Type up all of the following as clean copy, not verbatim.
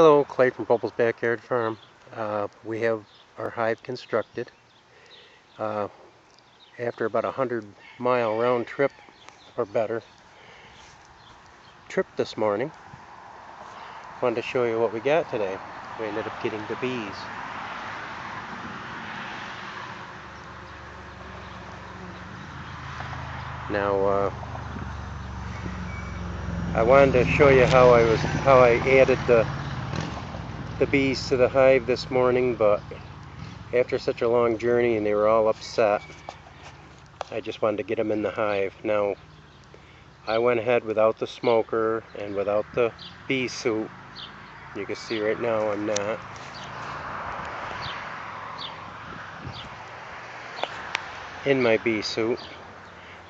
Hello, Clay from Bubbles Backyard Farm. We have our hive constructed. After about a 100-mile round trip or better trip this morning, wanted to show you what we got today. We ended up getting the bees. Now, I wanted to show you how I added the bees to the hive this morning, but after such a long journey and they were all upset, I just wanted to get them in the hive. Now, I went ahead without the smoker and without the bee suit. You can see right now I'm not. In my bee suit.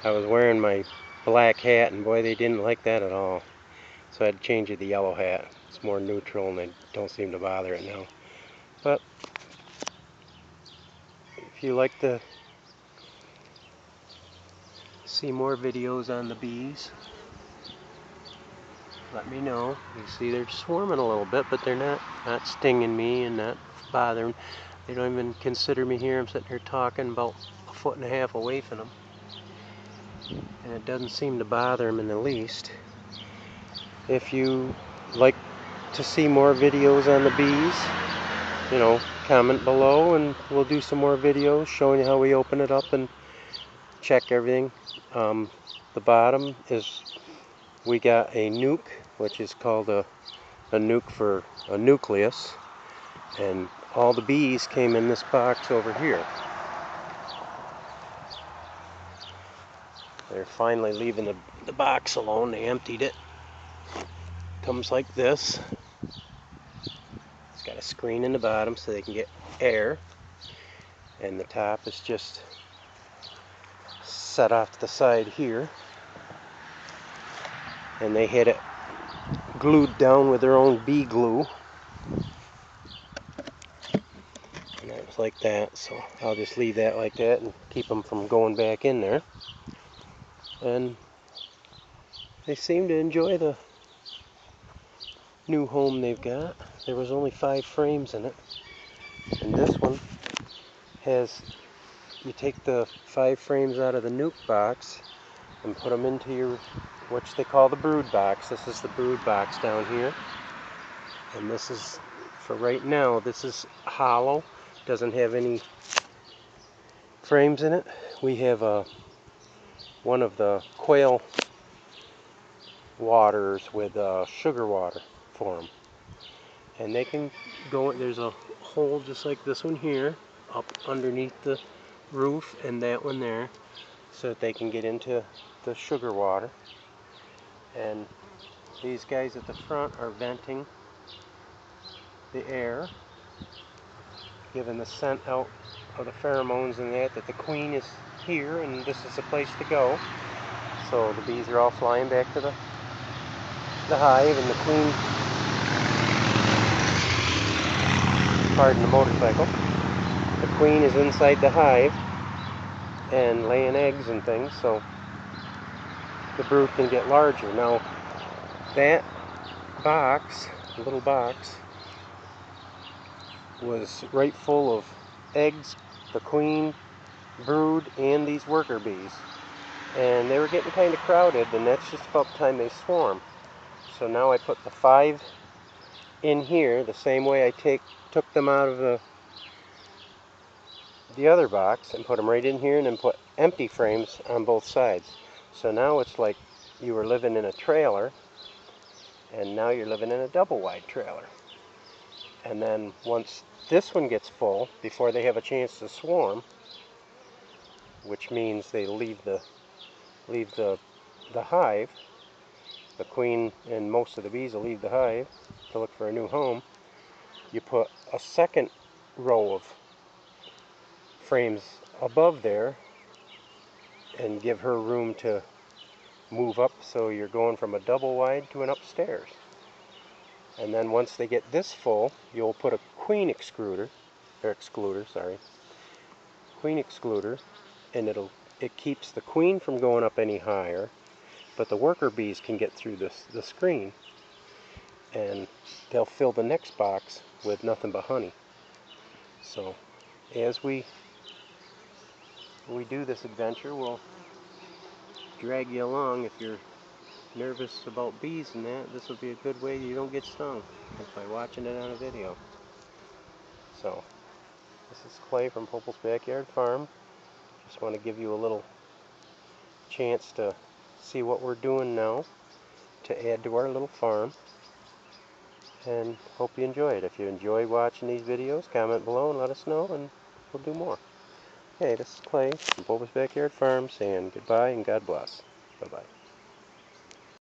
I was wearing my black hat, and boy, they didn't like that at all. So I had to change it to the yellow hat. It's more neutral and they don't seem to bother it now. But if you like to see more videos on the bees, let me know. You see they're swarming a little bit, but they're not stinging me and not bothering. They don't even consider me here. I'm sitting here talking about 1.5 feet away from them. And it doesn't seem to bother them in the least. If you like to see more videos on the bees, comment below and we'll do some more videos showing you how we open it up and check everything. The bottom is, we got a nuke, which is called a nuke for a nucleus, and all the bees came in this box over here. They're finally leaving the box alone. They emptied it. Comes like this. It's got a screen in the bottom so they can get air, and the top is just set off to the side here, and they had it glued down with their own bee glue, and that was like that. So I'll just leave that like that and keep them from going back in there. And they seem to enjoy the new home they've got. There was only 5 frames in it, and this one has, you take the 5 frames out of the nuke box and put them into your, which they call the brood box. This is the brood box down here, and this is, for right now, this is hollow, doesn't have any frames in it. We have one of the quail waters with sugar water for them, and they can go, there's a hole just like this one here up underneath the roof and that one there, so that they can get into the sugar water. And these guys at the front are venting the air, giving the scent out of the pheromones and that the queen is here and this is the place to go. So the bees are all flying back to the hive, and the queen, pardon the motorcycle, the queen is inside the hive and laying eggs and things, so the brood can get larger. Now that box, little box, was right full of eggs, the queen, brood, and these worker bees, and they were getting kind of crowded, and that's just about the time they swarm. So now I put the 5 in here the same way I took them out of the other box and put them right in here, and then put empty frames on both sides. So now it's like you were living in a trailer, and now you're living in a double wide trailer. And then once this one gets full, before they have a chance to swarm, which means they leave the hive, the queen and most of the bees will leave the hive to look for a new home, you put a second row of frames above there and give her room to move up, so you're going from a double wide to an upstairs. And then once they get this full, you'll put a queen excluder, and it keeps the queen from going up any higher, but the worker bees can get through the screen. and they'll fill the next box with nothing but honey. So as we do this adventure, we'll drag you along. If you're nervous about bees and that, this will be a good way you don't get stung by watching it on a video. So this is Clay from Popel's Backyard Farm. Just want to give you a little chance to see what we're doing now to add to our little farm, and hope you enjoy it. If you enjoy watching these videos, comment below and let us know, and we'll do more. Okay, this is Clay from Popel's Backyard Farm saying goodbye and God bless. Bye-bye.